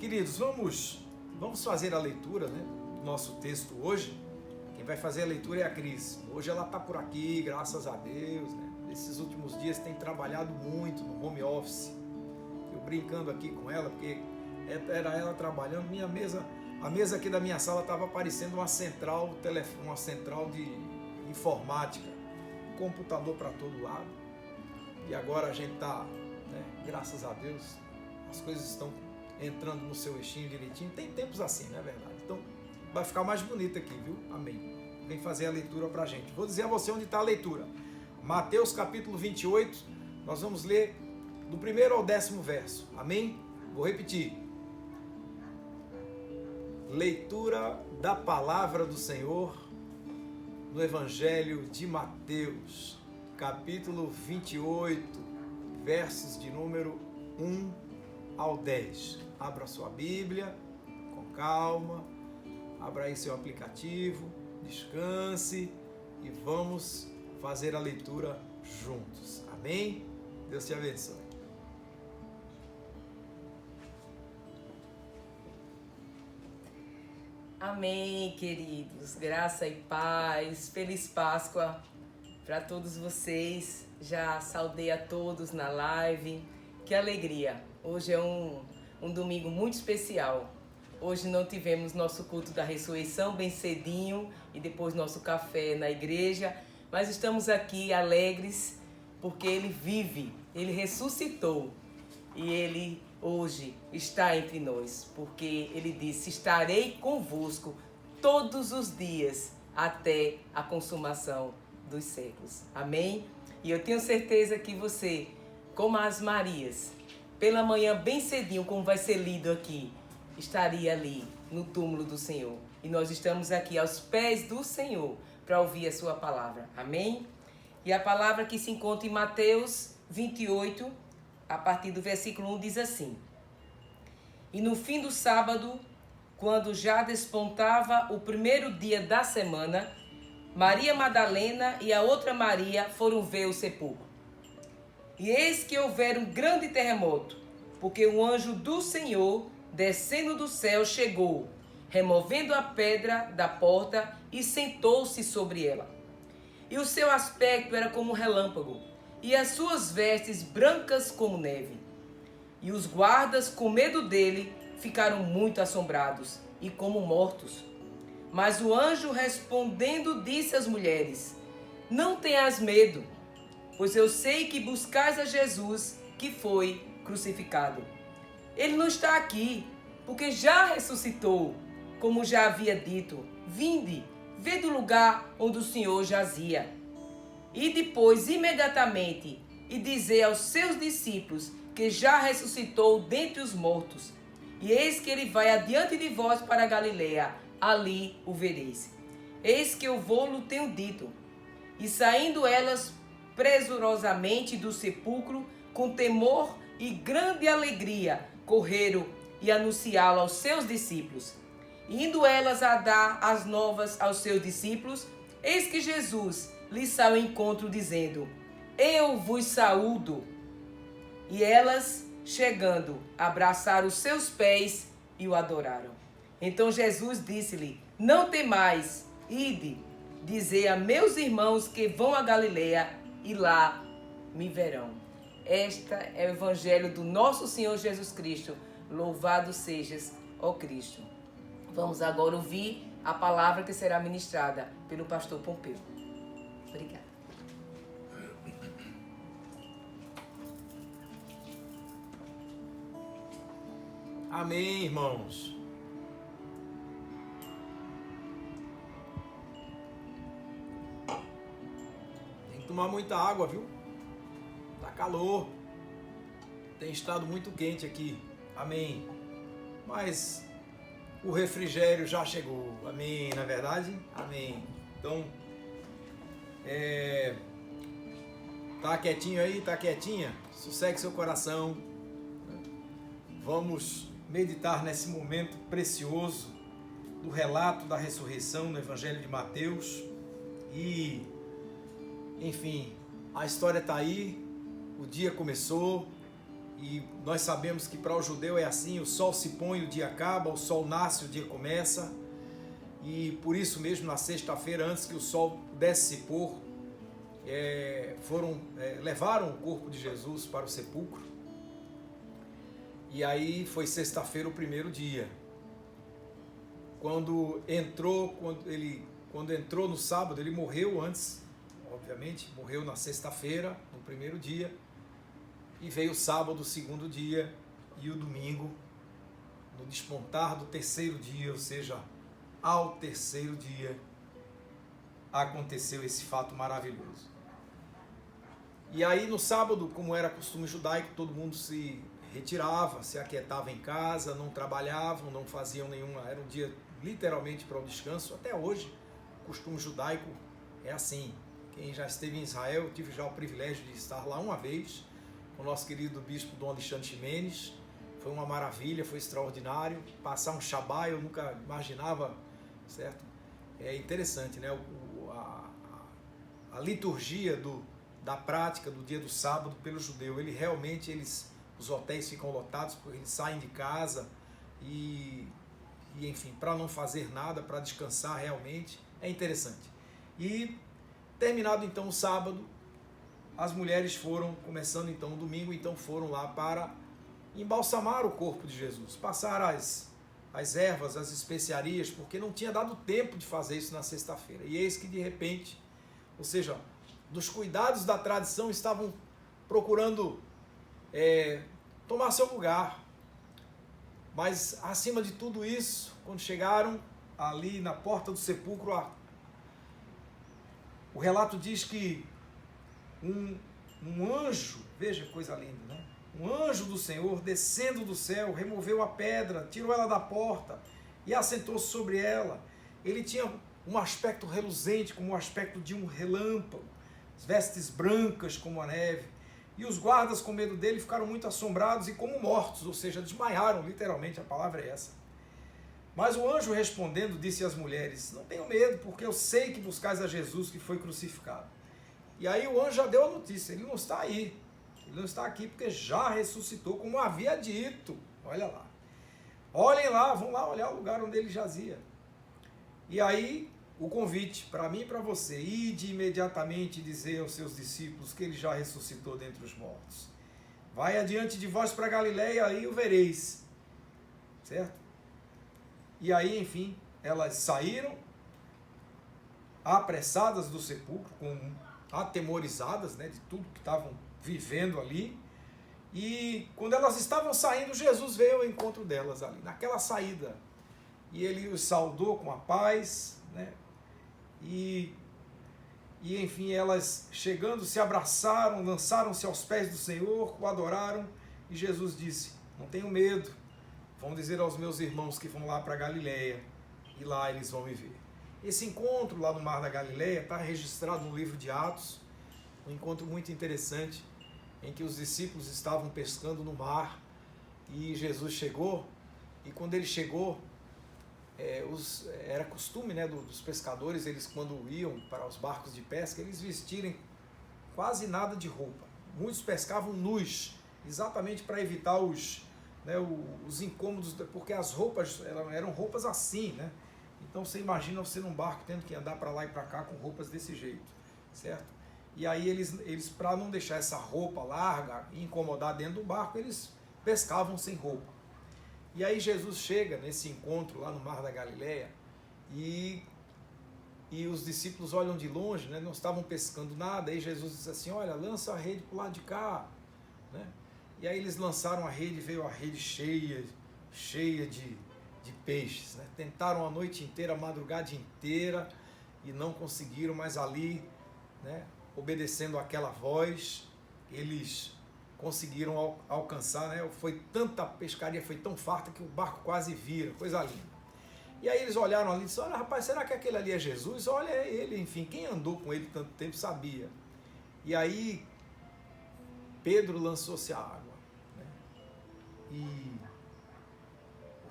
Queridos, vamos fazer a leitura, né, do nosso texto hoje. Quem vai fazer a leitura é a Cris. Hoje ela está por aqui, graças a Deus, né? Nesses últimos dias tem trabalhado muito no home office. Eu brincando aqui com ela, porque era ela trabalhando. A mesa aqui da minha sala estava parecendo uma central de informática, computador para todo lado. E agora a gente está, né, graças a Deus, as coisas estão entrando no seu eixinho direitinho. Tem tempos assim, não é verdade? Então vai ficar mais bonito aqui, viu? Amém. Vem fazer a leitura para a gente. Vou dizer a você onde está a leitura. Mateus capítulo 28, nós vamos ler do 1º ao 10º verso. Amém? Vou repetir. Leitura da palavra do Senhor no Evangelho de Mateus, capítulo 28, versos de número 1 ao 10. Abra sua Bíblia com calma, abra aí seu aplicativo, descanse e vamos fazer a leitura juntos. Amém? Deus te abençoe. Amém, queridos. Graça e paz. Feliz Páscoa para todos vocês. Já saudei a todos na live. Que alegria. Hoje é um domingo muito especial. Hoje não tivemos nosso culto da ressurreição bem cedinho e depois nosso café na igreja, mas estamos aqui alegres porque Ele vive, Ele ressuscitou e Ele hoje está entre nós, porque Ele disse: estarei convosco todos os dias até a consumação dos séculos. Amém? E eu tenho certeza que você, como as Marias, pela manhã bem cedinho, como vai ser lido aqui, estaria ali no túmulo do Senhor. E nós estamos aqui aos pés do Senhor para ouvir a sua palavra. Amém? E a palavra que se encontra em Mateus 28, a partir do versículo 1, diz assim: E no fim do sábado, quando já despontava o primeiro dia da semana, Maria Madalena e a outra Maria foram ver o sepulcro. E eis que houvera um grande terremoto, porque o anjo do Senhor, descendo do céu, chegou, removendo a pedra da porta e sentou-se sobre ela. E o seu aspecto era como um relâmpago, e as suas vestes brancas como neve. E os guardas, com medo dele, ficaram muito assombrados e como mortos. Mas o anjo, respondendo, disse às mulheres: Não tenhas medo, pois eu sei que buscais a Jesus, que foi crucificado. Ele não está aqui, porque já ressuscitou, como já havia dito. Vinde, vê do lugar onde o Senhor jazia. E depois, imediatamente, e dizei aos seus discípulos que já ressuscitou dentre os mortos. E eis que ele vai adiante de vós para a Galileia, ali o vereis. Eis que eu vou-lo tenho dito. E saindo elas presurosamente do sepulcro, com temor e grande alegria, correram e anunciá-lo aos seus discípulos. Indo elas a dar as novas aos seus discípulos, eis que Jesus lhes saiu ao encontro, dizendo: Eu vos saúdo. E elas, chegando, abraçaram os seus pés e o adoraram. Então Jesus disse-lhe: Não temais, ide, dizei a meus irmãos que vão a Galileia, e lá me verão. Este é o Evangelho do nosso Senhor Jesus Cristo. Louvado sejas, ó Cristo. Vamos agora ouvir a palavra que será ministrada pelo pastor Pompeu. Obrigada. Amém, irmãos. Tem que tomar muita água, viu? Tá calor. Tem estado muito quente aqui. Amém. Mas o refrigério já chegou. Amém, na verdade? Amém. Então, tá quietinho aí, tá quietinha? Sossegue seu coração. Vamos meditar nesse momento precioso do relato da ressurreição no Evangelho de Mateus. E, enfim, a história está aí, o dia começou E nós sabemos que para o judeu é assim, o sol se põe, o dia acaba, o sol nasce, o dia começa. E por isso mesmo, na sexta-feira, antes que o sol pudesse se pôr, levaram o corpo de Jesus para o sepulcro. E aí foi sexta-feira o primeiro dia. Quando entrou no sábado, ele morreu antes, obviamente, morreu na sexta-feira, no primeiro dia. E veio o sábado, o segundo dia, e o domingo, no despontar do terceiro dia, ou seja, ao terceiro dia, aconteceu esse fato maravilhoso. E aí no sábado, como era costume judaico, todo mundo se retirava, se aquietava em casa, não trabalhavam, não faziam nenhuma, era um dia literalmente para o descanso. Até hoje, o costume judaico é assim. Quem já esteve em Israel, eu tive já o privilégio de estar lá uma vez, o nosso querido bispo Dom Alexandre Ximenes. Foi uma maravilha, foi extraordinário. Passar um Shabá, eu nunca imaginava, certo? É interessante, né? A liturgia da prática do dia do sábado pelo judeu, os hotéis ficam lotados porque eles saem de casa e enfim, para não fazer nada, para descansar realmente, é interessante. E terminado então o sábado, as mulheres foram, começando então o domingo, então foram lá para embalsamar o corpo de Jesus, passar as ervas, as especiarias, porque não tinha dado tempo de fazer isso na sexta-feira. E eis que de repente, ou seja, dos cuidados da tradição estavam procurando tomar seu lugar. Mas acima de tudo isso, quando chegaram ali na porta do sepulcro, o relato diz que um anjo, veja que coisa linda, né? Um anjo do Senhor, descendo do céu, removeu a pedra, tirou ela da porta e assentou-se sobre ela. Ele tinha um aspecto reluzente, como o aspecto de um relâmpago, as vestes brancas como a neve. E os guardas, com medo dele, ficaram muito assombrados e como mortos, ou seja, desmaiaram, literalmente, a palavra é essa. Mas o anjo respondendo disse às mulheres: não tenham medo, porque eu sei que buscais a Jesus que foi crucificado. E aí o anjo já deu a notícia, ele não está aí, ele não está aqui porque já ressuscitou, como havia dito. Olha lá, olhem lá, vão lá olhar o lugar onde ele jazia. E aí o convite para mim e para você: ide imediatamente dizer aos seus discípulos que ele já ressuscitou dentre os mortos. Vai adiante de vós para Galiléia, aí o vereis. Certo? E aí, enfim, elas saíram apressadas do sepulcro, atemorizadas, né, de tudo que estavam vivendo ali. E quando elas estavam saindo, Jesus veio ao encontro delas ali, naquela saída. E ele os saudou com a paz, né? E enfim, elas chegando se abraçaram, lançaram-se aos pés do Senhor, o adoraram, e Jesus disse: não tenham medo, vão dizer aos meus irmãos que vão lá para Galiléia, e lá eles vão me ver. Esse encontro lá no Mar da Galiléia está registrado no livro de Atos, um encontro muito interessante, em que os discípulos estavam pescando no mar, e Jesus chegou, e quando ele chegou, era costume, né, dos pescadores, eles quando iam para os barcos de pesca, eles vestirem quase nada de roupa. Muitos pescavam nus, exatamente para evitar os incômodos, porque as roupas eram roupas assim, né? Então você imagina você num barco tendo que andar para lá e para cá com roupas desse jeito, certo? E aí eles para não deixar essa roupa larga e incomodar dentro do barco, eles pescavam sem roupa. E aí Jesus chega nesse encontro lá no Mar da Galiléia e os discípulos olham de longe, né? Não estavam pescando nada. Aí Jesus diz assim: olha, lança a rede para o lado de cá, né? E aí eles lançaram a rede, veio a rede cheia de peixes, né? Tentaram a noite inteira, a madrugada inteira e não conseguiram, mas ali, né, obedecendo àquela voz, eles conseguiram alcançar, né? Foi tanta pescaria, foi tão farta que o barco quase vira, coisa linda. E aí eles olharam ali e disseram: olha, rapaz, será que aquele ali é Jesus? Olha, é ele, enfim, quem andou com ele tanto tempo sabia. E aí Pedro lançou-se à água, né? E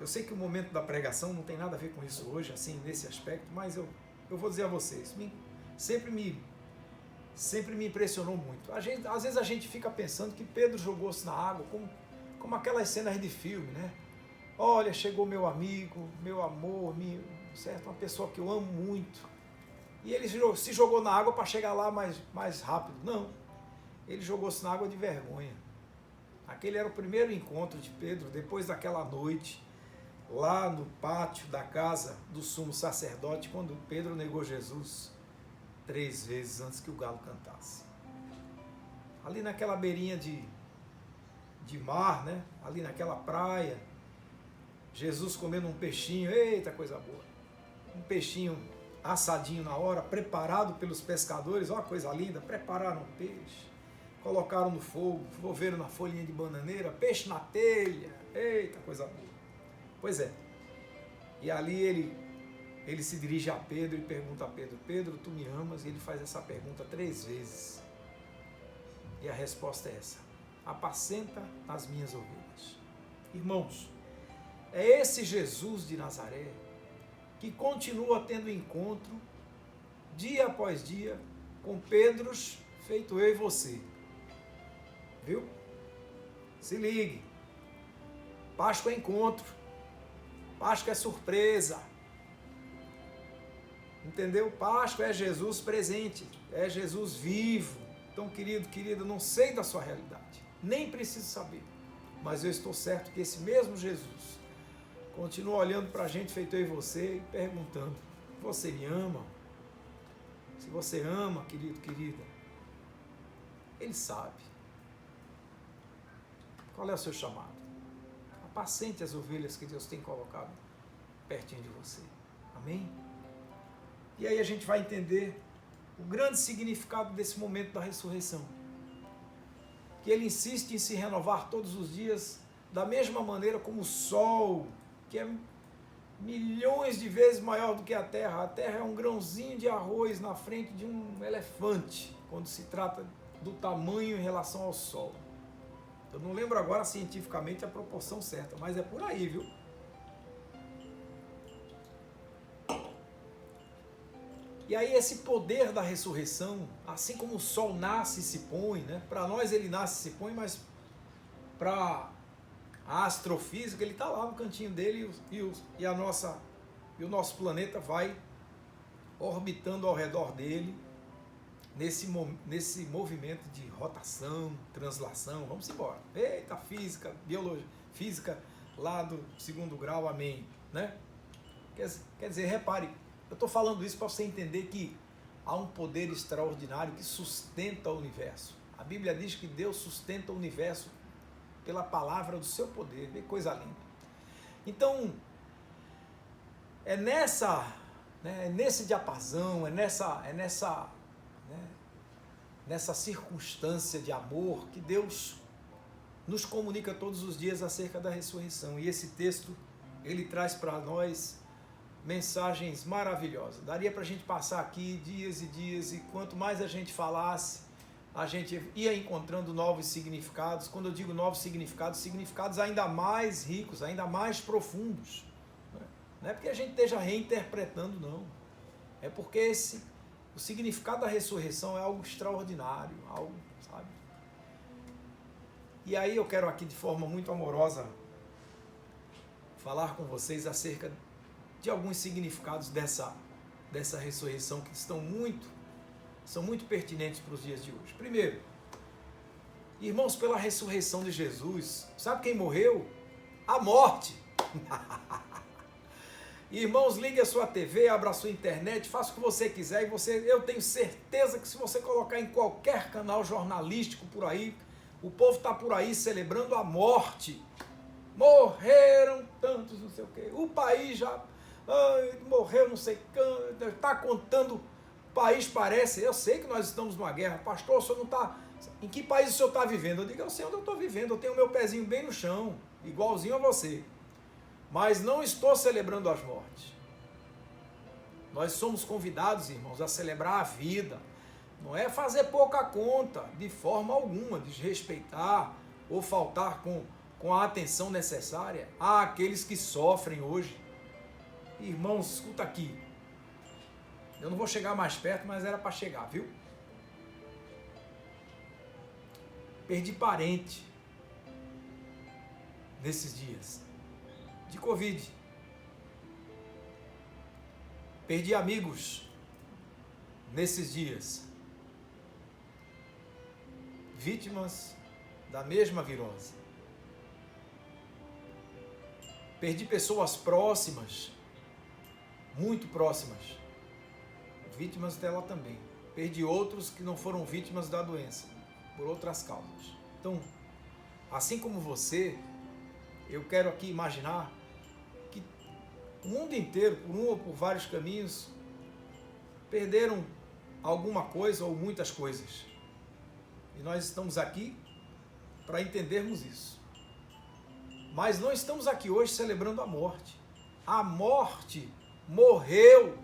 eu sei que o momento da pregação não tem nada a ver com isso hoje, assim, nesse aspecto, mas eu vou dizer a vocês, sempre me impressionou muito. Às vezes a gente fica pensando que Pedro jogou-se na água como aquelas cenas de filme, né? Olha, chegou meu amigo, meu amor, certo? Uma pessoa que eu amo muito. E ele se jogou na água para chegar lá mais rápido. Não, ele jogou-se na água de vergonha. Aquele era o primeiro encontro de Pedro, depois daquela noite, lá no pátio da casa do sumo sacerdote, quando Pedro negou Jesus 3 vezes antes que o galo cantasse. Ali naquela beirinha de mar, né? Ali naquela praia, Jesus comendo um peixinho, eita coisa boa, um peixinho assadinho na hora, preparado pelos pescadores, ó coisa linda, prepararam o peixe, colocaram no fogo, envolveram na folhinha de bananeira, peixe na telha, eita coisa boa. Pois é, e ali ele se dirige a Pedro e pergunta a Pedro, Pedro, tu me amas? E ele faz essa pergunta 3 vezes, e a resposta é essa, apacenta as minhas ovelhas. Irmãos, é esse Jesus de Nazaré que continua tendo encontro dia após dia com Pedros, feito eu e você. Viu? Se ligue. Páscoa é encontro. Páscoa é surpresa. Entendeu? Páscoa é Jesus presente. É Jesus vivo. Então, querido, querida, não sei da sua realidade. Nem preciso saber. Mas eu estou certo que esse mesmo Jesus continua olhando para a gente, feito eu e você, e perguntando, você me ama? Se você ama, querido, querida, Ele sabe. Qual é o seu chamado? Apacente as ovelhas que Deus tem colocado pertinho de você. Amém? E aí a gente vai entender o grande significado desse momento da ressurreição. Que Ele insiste em se renovar todos os dias, da mesma maneira como o sol, que é milhões de vezes maior do que a Terra. A Terra é um grãozinho de arroz na frente de um elefante, quando se trata do tamanho em relação ao Sol. Eu não lembro agora cientificamente a proporção certa, mas é por aí, viu? E aí esse poder da ressurreição, assim como o Sol nasce e se põe, né? Para nós ele nasce e se põe, mas para a astrofísica, ele está lá no cantinho dele e o nosso planeta vai orbitando ao redor dele nesse movimento de rotação, translação. Vamos embora. Eita, física, biologia, física lá do 2º grau, amém. Né? Quer dizer, repare, eu estou falando isso para você entender que há um poder extraordinário que sustenta o universo. A Bíblia diz que Deus sustenta o universo pela palavra do seu poder. Vê coisa linda. Então, é nesse diapasão, nessa circunstância de amor que Deus nos comunica todos os dias acerca da ressurreição. E esse texto, ele traz para nós mensagens maravilhosas. Daria para a gente passar aqui dias e dias, e quanto mais a gente falasse, a gente ia encontrando novos significados. Quando eu digo novos significados, significados ainda mais ricos, ainda mais profundos. Não é porque a gente esteja reinterpretando, não. É porque o significado da ressurreição é algo extraordinário, algo, sabe? E aí eu quero aqui de forma muito amorosa falar com vocês acerca de alguns significados dessa ressurreição que são muito pertinentes para os dias de hoje. Primeiro, irmãos, pela ressurreição de Jesus, sabe quem morreu? A morte. Irmãos, ligue a sua TV, abra a sua internet, faça o que você quiser eu tenho certeza que se você colocar em qualquer canal jornalístico por aí, o povo está por aí celebrando a morte. Morreram tantos, não sei o quê. O país já morreu, não sei quanto, está contando. O país parece, eu sei que nós estamos numa guerra. Pastor, o senhor não está... Em que país o senhor está vivendo? Eu digo, eu sei onde eu estou vivendo, eu tenho o meu pezinho bem no chão, igualzinho a você. Mas não estou celebrando as mortes. Nós somos convidados, irmãos, a celebrar a vida. Não é fazer pouca conta, de forma alguma, desrespeitar ou faltar com a atenção necessária àqueles que sofrem hoje. Irmãos, escuta aqui. Eu não vou chegar mais perto, mas era para chegar, viu? Perdi parente. nesses dias de Covid. Perdi amigos nesses dias, vítimas da mesma virose. Perdi pessoas próximas, muito próximas, vítimas dela também. Perdi outros que não foram vítimas da doença, por outras causas. Então, assim como você, eu quero aqui imaginar que o mundo inteiro, por um ou por vários caminhos, perderam alguma coisa ou muitas coisas. E nós estamos aqui para entendermos isso. Mas não estamos aqui hoje celebrando a morte. A morte morreu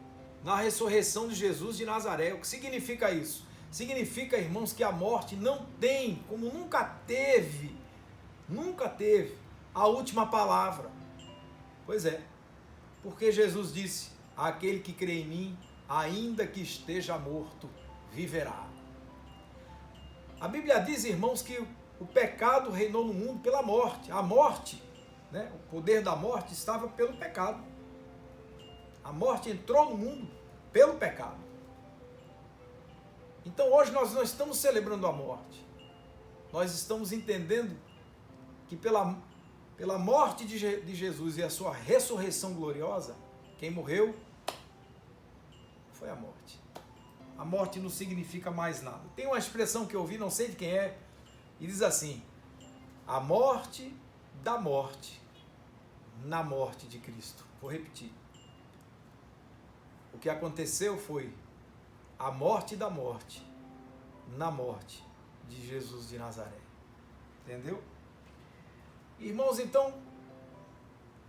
na ressurreição de Jesus de Nazaré. O que significa isso? Significa, irmãos, que a morte não tem, como nunca teve a última palavra. Pois é, porque Jesus disse: aquele que crê em mim, ainda que esteja morto, viverá. A Bíblia diz, irmãos, que o pecado reinou no mundo pela morte. A morte, né, o poder da morte estava pelo pecado. A morte entrou no mundo pelo pecado. Então hoje nós não estamos celebrando a morte. Nós estamos entendendo que pela morte de Jesus e a sua ressurreição gloriosa, quem morreu foi a morte. A morte não significa mais nada. Tem uma expressão que eu ouvi, não sei de quem é, e diz assim: a morte da morte na morte de Cristo. Vou repetir. O que aconteceu foi a morte da morte na morte de Jesus de Nazaré. Entendeu? Irmãos, então,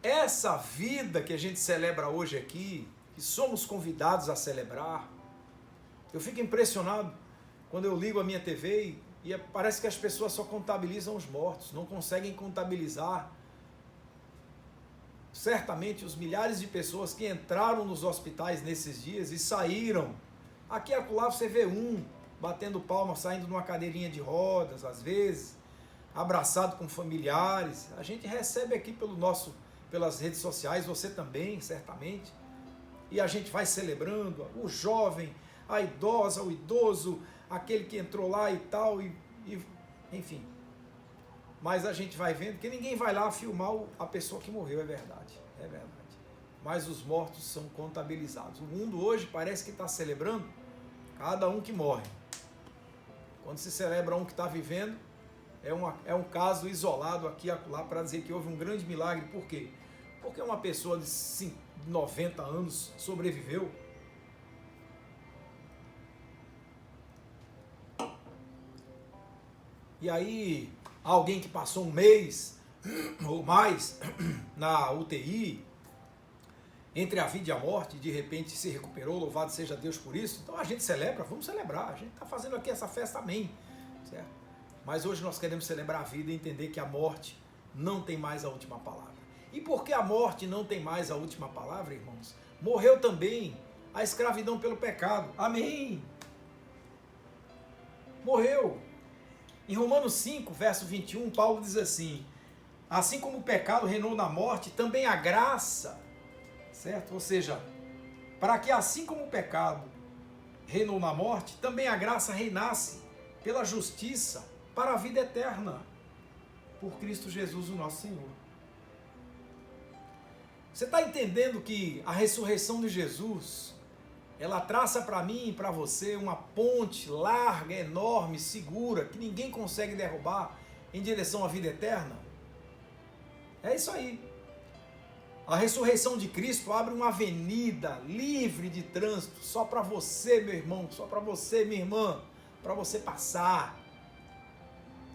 essa vida que a gente celebra hoje aqui, que somos convidados a celebrar, eu fico impressionado quando eu ligo a minha TV e parece que as pessoas só contabilizam os mortos, não conseguem contabilizar certamente os milhares de pessoas que entraram nos hospitais nesses dias e saíram. Aqui e acolá você vê um batendo palma, saindo numa cadeirinha de rodas, às vezes, abraçado com familiares. A gente recebe aqui pelas redes sociais, você também, certamente, e a gente vai celebrando o jovem, a idosa, o idoso, aquele que entrou lá e tal, enfim. Mas a gente vai vendo que ninguém vai lá filmar a pessoa que morreu, é verdade. Mas os mortos são contabilizados. O mundo hoje parece que está celebrando cada um que morre. Quando se celebra um que está vivendo, é um caso isolado aqui e acolá para dizer que houve um grande milagre. Por quê? Porque uma pessoa de 90 anos sobreviveu. E aí, alguém que passou um mês ou mais na UTI, entre a vida e a morte, de repente se recuperou, louvado seja Deus por isso. Então a gente celebra, vamos celebrar. A gente está fazendo aqui essa festa, amém. Certo? Mas hoje nós queremos celebrar a vida e entender que a morte não tem mais a última palavra. E por que a morte não tem mais a última palavra, irmãos? Morreu também a escravidão pelo pecado. Amém. Morreu. Em Romanos 5, verso 21, Paulo diz assim: assim como o pecado reinou na morte, também a graça, certo? Ou seja, para que assim como o pecado reinou na morte, também a graça reinasse pela justiça para a vida eterna, por Cristo Jesus, o nosso Senhor. Você está entendendo que a ressurreição de Jesus, ela traça para mim e para você uma ponte larga, enorme, segura, que ninguém consegue derrubar em direção à vida eterna? É isso aí. A ressurreição de Cristo abre uma avenida livre de trânsito só para você, meu irmão, só para você, minha irmã, para você passar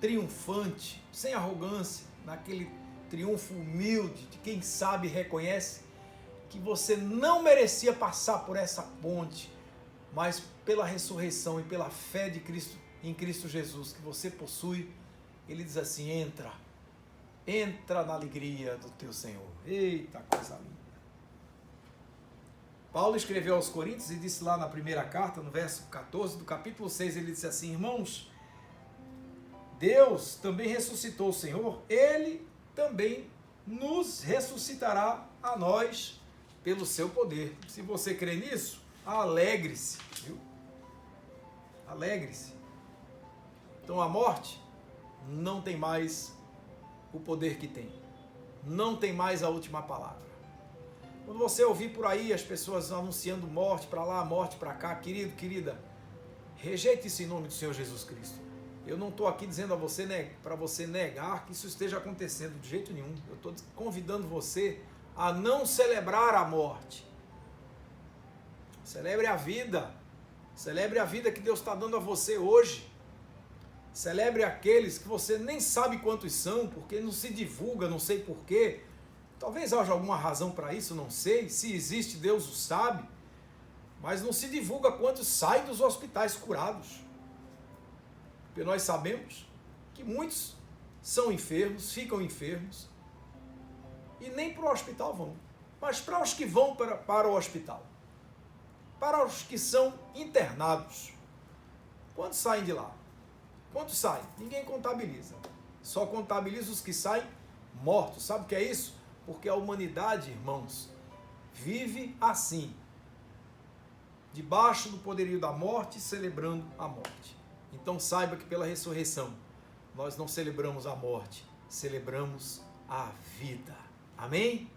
triunfante, sem arrogância, naquele triunfo humilde de quem sabe e reconhece que você não merecia passar por essa ponte, mas pela ressurreição e pela fé de Cristo, em Cristo Jesus, que você possui, ele diz assim: entra na alegria do teu Senhor. Eita, coisa linda. Paulo escreveu aos Coríntios e disse lá na primeira carta, no verso 14 do capítulo 6, ele disse assim: irmãos, Deus também ressuscitou o Senhor, ele também nos ressuscitará a nós pelo seu poder. Se você crê nisso, alegre-se, viu? Alegre-se. Então a morte não tem mais o poder que tem. Não tem mais a última palavra. Quando você ouvir por aí as pessoas anunciando morte para lá, morte para cá, querido, querida, rejeite isso em nome do Senhor Jesus Cristo. Eu não estou aqui dizendo a você, para você negar que isso esteja acontecendo de jeito nenhum. Eu estou convidando você a não celebrar a morte. Celebre a vida. Celebre a vida que Deus está dando a você hoje. Celebre aqueles que você nem sabe quantos são, porque não se divulga, não sei porquê. Talvez haja alguma razão para isso, não sei. Se existe, Deus o sabe. Mas não se divulga quantos saem dos hospitais curados. Porque nós sabemos que muitos são enfermos, ficam enfermos, e nem para o hospital vão. Mas para os que vão para o hospital, para os que são internados, quantos saem de lá? Quantos saem? Ninguém contabiliza. Só contabiliza os que saem mortos. Sabe o que é isso? Porque a humanidade, irmãos, vive assim, debaixo do poderio da morte, celebrando a morte. Então saiba que pela ressurreição, nós não celebramos a morte, celebramos a vida. Amém?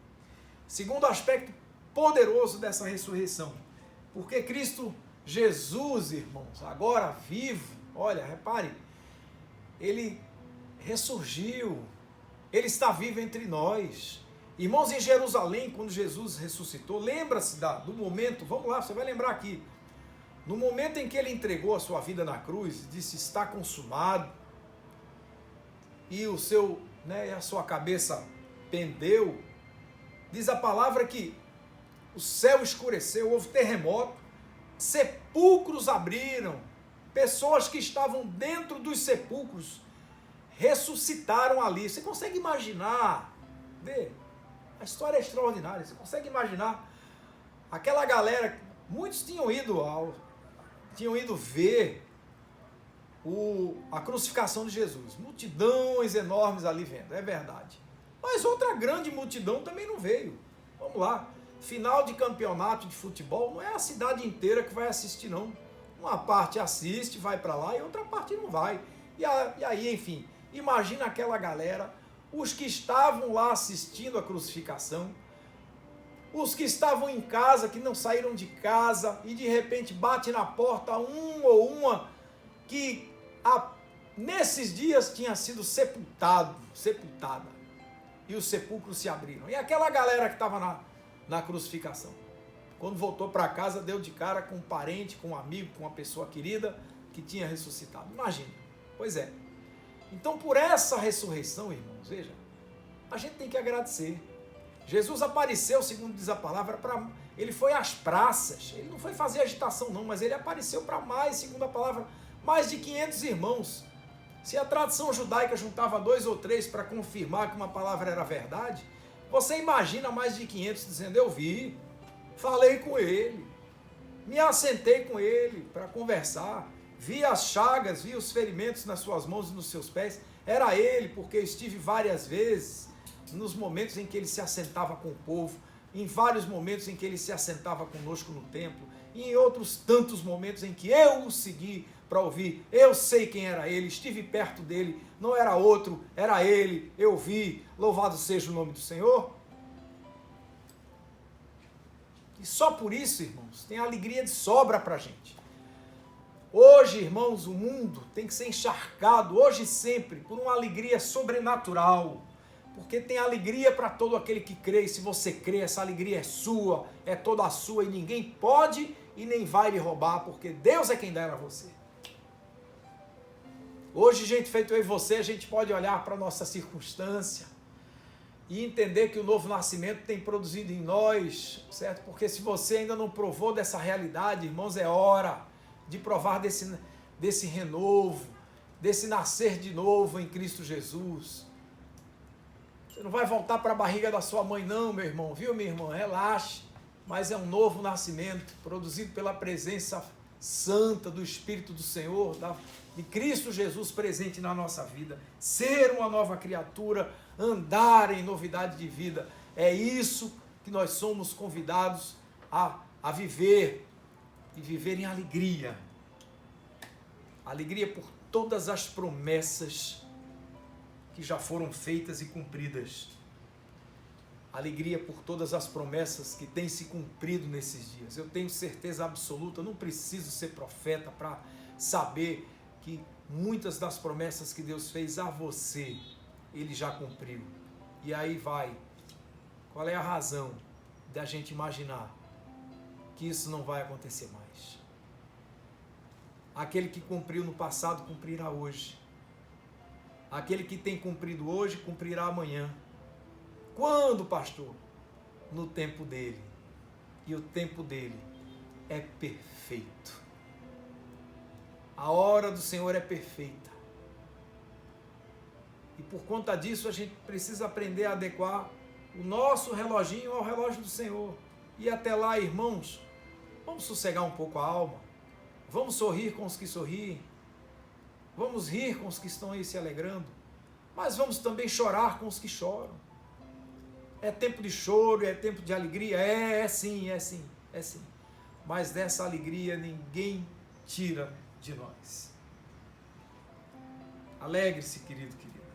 Segundo aspecto poderoso dessa ressurreição, porque Cristo Jesus, irmãos, agora vivo, olha, repare, ele ressurgiu, ele está vivo entre nós. Irmãos, em Jerusalém, quando Jesus ressuscitou, lembra-se do momento, vamos lá, você vai lembrar aqui, no momento em que ele entregou a sua vida na cruz, disse, está consumado, e a sua cabeça pendeu, diz a palavra que o céu escureceu, houve terremoto, sepulcros abriram, pessoas que estavam dentro dos sepulcros ressuscitaram ali. Você consegue imaginar? Vê, a história é extraordinária. Você consegue imaginar aquela galera? Muitos tinham ido ver a crucificação de Jesus. Multidões enormes ali vendo, é verdade. Mas outra grande multidão também não veio. Vamos lá. Final de campeonato de futebol, não é a cidade inteira que vai assistir, não. Uma parte assiste, vai para lá, e outra parte não vai. E aí, enfim, imagina aquela galera, os que estavam lá assistindo a crucificação, os que estavam em casa, que não saíram de casa, e de repente bate na porta um ou uma que nesses dias tinha sido sepultada, e os sepulcros se abriram. E aquela galera que estava na crucificação, quando voltou para casa, deu de cara com um parente, com um amigo, com uma pessoa querida que tinha ressuscitado. Imagina. Pois é. Então, por essa ressurreição, irmãos, veja, a gente tem que agradecer. Jesus apareceu, segundo diz a palavra, ele foi às praças. Ele não foi fazer agitação, não, mas ele apareceu para mais, segundo a palavra, mais de 500 irmãos. Se a tradição judaica juntava 2 ou 3 para confirmar que uma palavra era verdade, você imagina mais de 500 dizendo, eu vi, falei com ele, me assentei com ele para conversar, vi as chagas, vi os ferimentos nas suas mãos e nos seus pés. Era ele, porque eu estive várias vezes nos momentos em que ele se assentava com o povo, em vários momentos em que ele se assentava conosco no templo, e em outros tantos momentos em que eu o segui para ouvir. Eu sei quem era ele, estive perto dele, não era outro, era ele, eu vi, louvado seja o nome do Senhor. E só por isso, irmãos, tem alegria de sobra para a gente. Hoje, irmãos, o mundo tem que ser encharcado, hoje e sempre, por uma alegria sobrenatural, porque tem alegria para todo aquele que crê, e se você crê, essa alegria é sua, é toda sua, e ninguém pode e nem vai lhe roubar, porque Deus é quem dá a você. Hoje, gente, feito eu e você, a gente pode olhar para a nossa circunstância e entender que o novo nascimento tem produzido em nós, certo? Porque se você ainda não provou dessa realidade, irmãos, é hora de provar desse renovo, desse nascer de novo em Cristo Jesus. Você não vai voltar para a barriga da sua mãe não, meu irmão, viu, minha irmã? Relaxe, mas é um novo nascimento, produzido pela presença santa do Espírito do Senhor, de Cristo Jesus presente na nossa vida, ser uma nova criatura, andar em novidade de vida. É isso que nós somos convidados a viver, e viver em alegria. Alegria por todas as promessas que já foram feitas e cumpridas. Alegria por todas as promessas que têm se cumprido nesses dias. Eu tenho certeza absoluta, não preciso ser profeta para saber que muitas das promessas que Deus fez a você, Ele já cumpriu. E aí vai. Qual é a razão da gente imaginar que isso não vai acontecer mais? Aquele que cumpriu no passado, cumprirá hoje. Aquele que tem cumprido hoje, cumprirá amanhã. Quando, pastor? No tempo dele. E o tempo dele é perfeito. A hora do Senhor é perfeita. E por conta disso a gente precisa aprender a adequar o nosso reloginho ao relógio do Senhor. E até lá, irmãos, vamos sossegar um pouco a alma. Vamos sorrir com os que sorriem. Vamos rir com os que estão aí se alegrando. Mas vamos também chorar com os que choram. É tempo de choro, é tempo de alegria, é sim. Mas dessa alegria ninguém tira de nós. Alegre-se, querido, querida.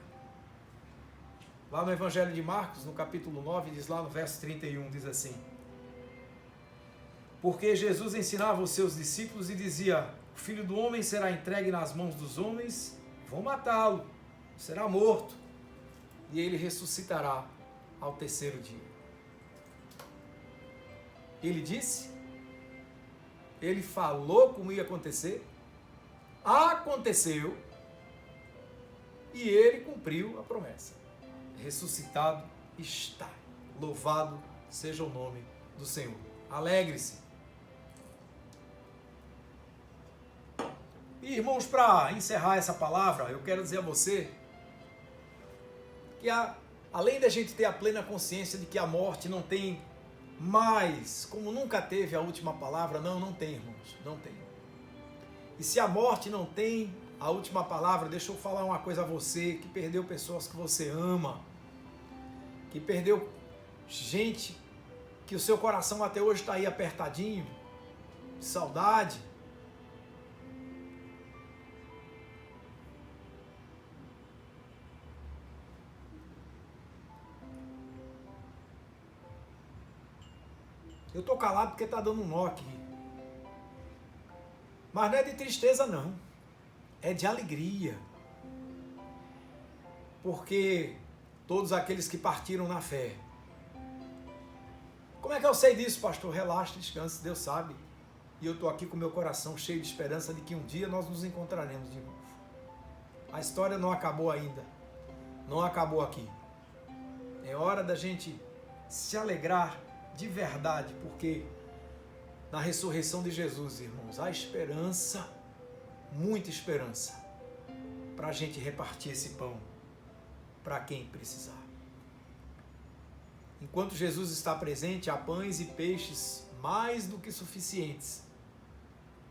Lá no Evangelho de Marcos, no capítulo 9, diz lá no verso 31, diz assim: porque Jesus ensinava os seus discípulos e dizia: o Filho do Homem será entregue nas mãos dos homens, vão matá-lo, será morto, e ele ressuscitará ao terceiro dia. Ele disse, ele falou como ia acontecer, aconteceu, e ele cumpriu a promessa. Ressuscitado está. Louvado seja o nome do Senhor. Alegre-se. E, irmãos, para encerrar essa palavra, eu quero dizer a você que além da gente ter a plena consciência de que a morte não tem mais, como nunca teve a última palavra, não tem, irmãos, não tem. E se a morte não tem a última palavra, deixa eu falar uma coisa a você, que perdeu pessoas que você ama, que perdeu gente que o seu coração até hoje está aí apertadinho, de saudade. Eu estou calado porque está dando um nó aqui. Mas não é de tristeza, não. É de alegria. Porque todos aqueles que partiram na fé. Como é que eu sei disso, pastor? Relaxa, descanse, Deus sabe. E eu estou aqui com meu coração cheio de esperança de que um dia nós nos encontraremos de novo. A história não acabou ainda. Não acabou aqui. É hora da gente se alegrar de verdade, porque na ressurreição de Jesus, irmãos, há esperança, muita esperança, para a gente repartir esse pão para quem precisar. Enquanto Jesus está presente, há pães e peixes mais do que suficientes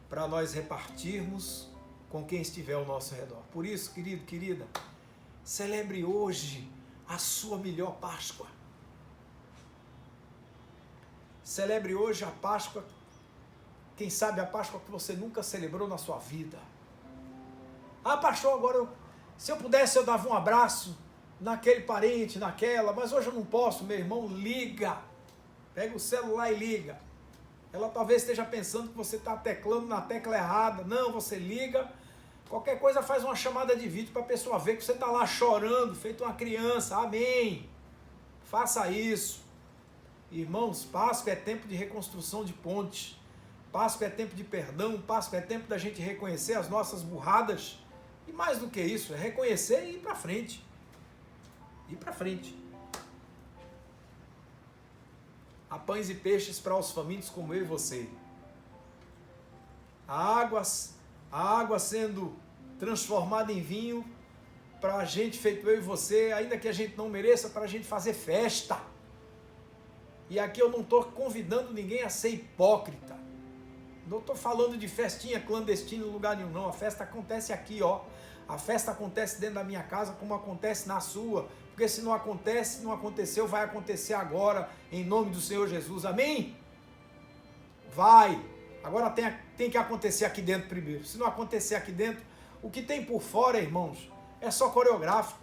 para nós repartirmos com quem estiver ao nosso redor. Por isso, querido, querida, celebre hoje a sua melhor Páscoa. Celebre hoje a Páscoa, quem sabe a Páscoa que você nunca celebrou na sua vida. Ah, pastor, agora se eu pudesse eu dava um abraço naquele parente, naquela, mas hoje eu não posso, meu irmão, liga. Pega o celular e liga. Ela talvez esteja pensando que você está teclando na tecla errada. Não, você liga. Qualquer coisa faz uma chamada de vídeo para a pessoa ver que você está lá chorando, feito uma criança. Amém. Faça isso. Irmãos, Páscoa é tempo de reconstrução de pontes. Páscoa é tempo de perdão. Páscoa é tempo da gente reconhecer as nossas burradas. E mais do que isso, é reconhecer e ir para frente. Ir para frente. Há pães e peixes para os famintos como eu e você. Há água sendo transformada em vinho para a gente, feito eu e você, ainda que a gente não mereça, para a gente fazer festa. E aqui eu não estou convidando ninguém a ser hipócrita. Não estou falando de festinha clandestina em lugar nenhum, não. A festa acontece aqui, ó. A festa acontece dentro da minha casa como acontece na sua. Porque se não acontece, não aconteceu, vai acontecer agora, em nome do Senhor Jesus. Amém? Vai. Agora tem que acontecer aqui dentro primeiro. Se não acontecer aqui dentro, o que tem por fora, irmãos, é só coreográfico.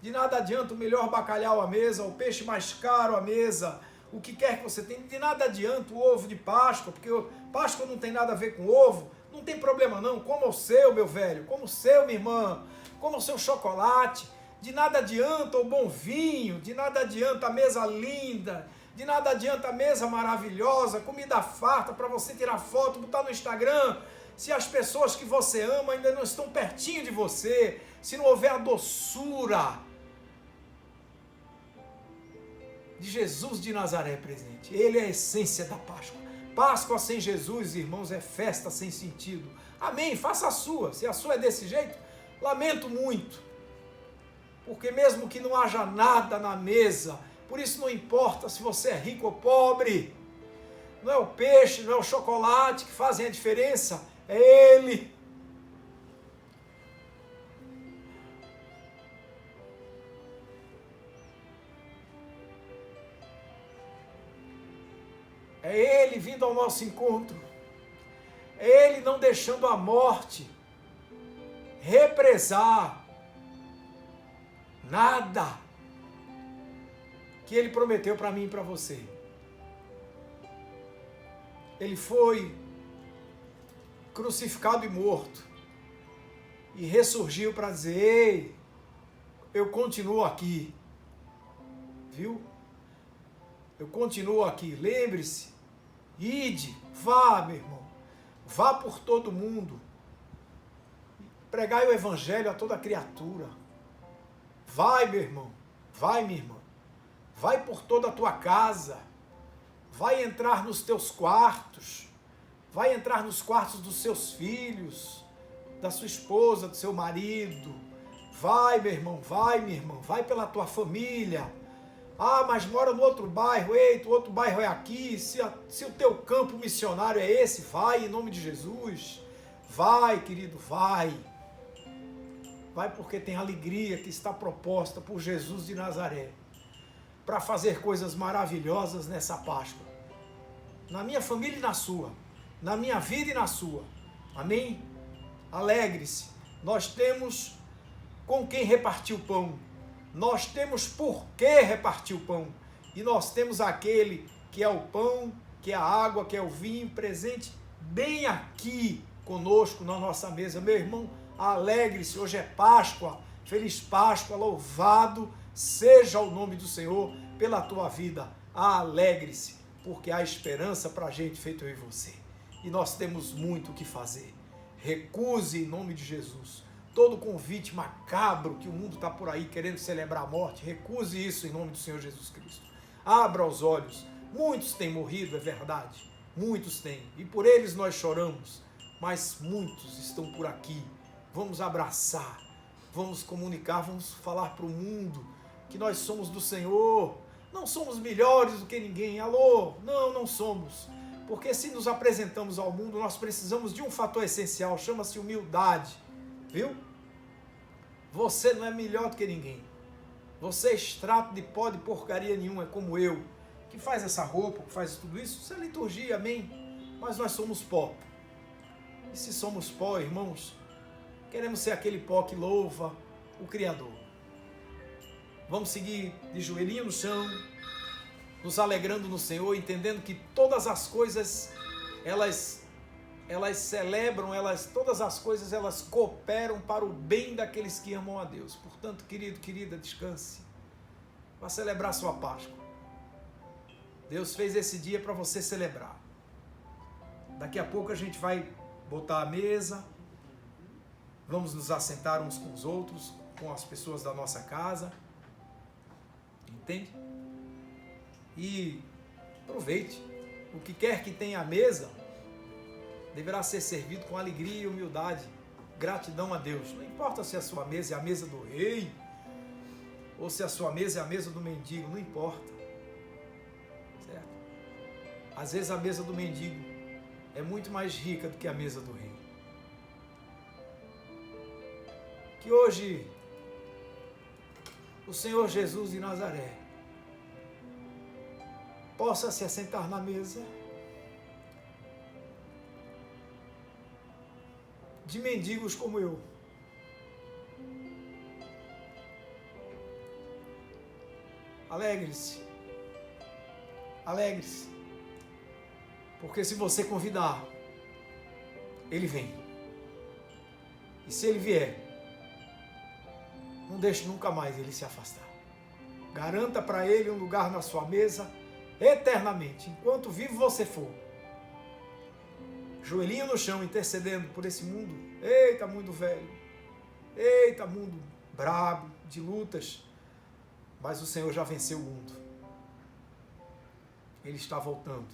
De nada adianta o melhor bacalhau à mesa, o peixe mais caro à mesa, o que quer que você tenha. De nada adianta o ovo de Páscoa, porque Páscoa não tem nada a ver com ovo. Não tem problema não, coma o seu, meu velho, coma o seu, minha irmã, coma o seu chocolate. De nada adianta o bom vinho, de nada adianta a mesa linda, de nada adianta a mesa maravilhosa, comida farta para você tirar foto, botar no Instagram, se as pessoas que você ama ainda não estão pertinho de você, se não houver a doçura de Jesus de Nazaré presente. Ele é a essência da Páscoa. Páscoa sem Jesus, irmãos, é festa sem sentido. Amém? Faça a sua. Se a sua é desse jeito, lamento muito. Porque mesmo que não haja nada na mesa, por isso não importa se você é rico ou pobre. Não é o peixe, não é o chocolate que fazem a diferença, é Ele. É Ele vindo ao nosso encontro. É Ele não deixando a morte represar nada que Ele prometeu para mim e para você. Ele foi crucificado e morto e ressurgiu para dizer: ei, eu continuo aqui. Viu? Eu continuo aqui. Lembre-se, ide, vá, meu irmão, vá por todo mundo, pregai o evangelho a toda criatura. Vai, meu irmão, vai, minha irmã, vai por toda a tua casa, vai entrar nos teus quartos, vai entrar nos quartos dos seus filhos, da sua esposa, do seu marido. Vai, meu irmão, vai, minha irmã, vai pela tua família. Ah, mas mora no outro bairro, eita, o outro bairro é aqui. Se o teu campo missionário é esse, vai em nome de Jesus. Vai, querido, vai. Vai porque tem alegria que está proposta por Jesus de Nazaré para fazer coisas maravilhosas nessa Páscoa. Na minha família e na sua, na minha vida e na sua. Amém? Alegre-se. Nós temos com quem repartir o pão. Nós temos por que repartir o pão. E nós temos aquele que é o pão, que é a água, que é o vinho, presente bem aqui conosco na nossa mesa. Meu irmão, alegre-se, hoje é Páscoa. Feliz Páscoa, louvado seja o nome do Senhor pela tua vida. Alegre-se, porque há esperança para a gente, feito eu e você. E nós temos muito o que fazer. Recuse em nome de Jesus todo convite macabro que o mundo está por aí querendo celebrar a morte. Recuse isso em nome do Senhor Jesus Cristo. Abra os olhos. Muitos têm morrido, é verdade. Muitos têm. E por eles nós choramos. Mas muitos estão por aqui. Vamos abraçar. Vamos comunicar. Vamos falar para o mundo que nós somos do Senhor. Não somos melhores do que ninguém. Alô? Não, não somos. Porque se nos apresentamos ao mundo, nós precisamos de um fator essencial. Chama-se humildade. Viu? Você não é melhor do que ninguém. Você é extrato de pó de porcaria nenhuma, é como eu, que faz essa roupa, que faz tudo isso. Isso é liturgia, amém? Mas nós somos pó. E se somos pó, irmãos, queremos ser aquele pó que louva o Criador. Vamos seguir de joelhinho no chão, nos alegrando no Senhor, entendendo que todas as coisas, elas celebram, todas as coisas, elas cooperam para o bem daqueles que amam a Deus. Portanto, querido, querida, descanse. Vá celebrar sua Páscoa. Deus fez esse dia para você celebrar. Daqui a pouco a gente vai botar a mesa, vamos nos assentar uns com os outros, com as pessoas da nossa casa. Entende? E aproveite. O que quer que tenha à mesa deverá ser servido com alegria e humildade, gratidão a Deus. Não importa se a sua mesa é a mesa do rei, ou se a sua mesa é a mesa do mendigo, não importa. Certo? Às vezes a mesa do mendigo é muito mais rica do que a mesa do rei. Que hoje o Senhor Jesus de Nazaré possa se assentar na mesa de mendigos como eu. Alegre-se, alegre-se, porque se você convidar, ele vem. E se ele vier, não deixe nunca mais ele se afastar. Garanta para ele um lugar na sua mesa eternamente, enquanto vivo você for. Joelhinho no chão, intercedendo por esse mundo. Eita, mundo velho. Eita, mundo brabo, de lutas. Mas o Senhor já venceu o mundo. Ele está voltando.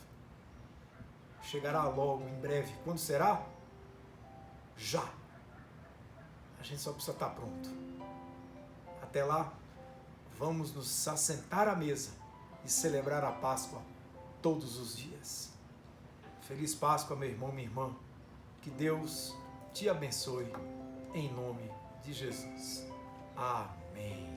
Chegará logo, em breve. Quando será? Já. A gente só precisa estar pronto. Até lá, vamos nos assentar à mesa e celebrar a Páscoa todos os dias. Feliz Páscoa, meu irmão, minha irmã. Que Deus te abençoe, em nome de Jesus. Amém.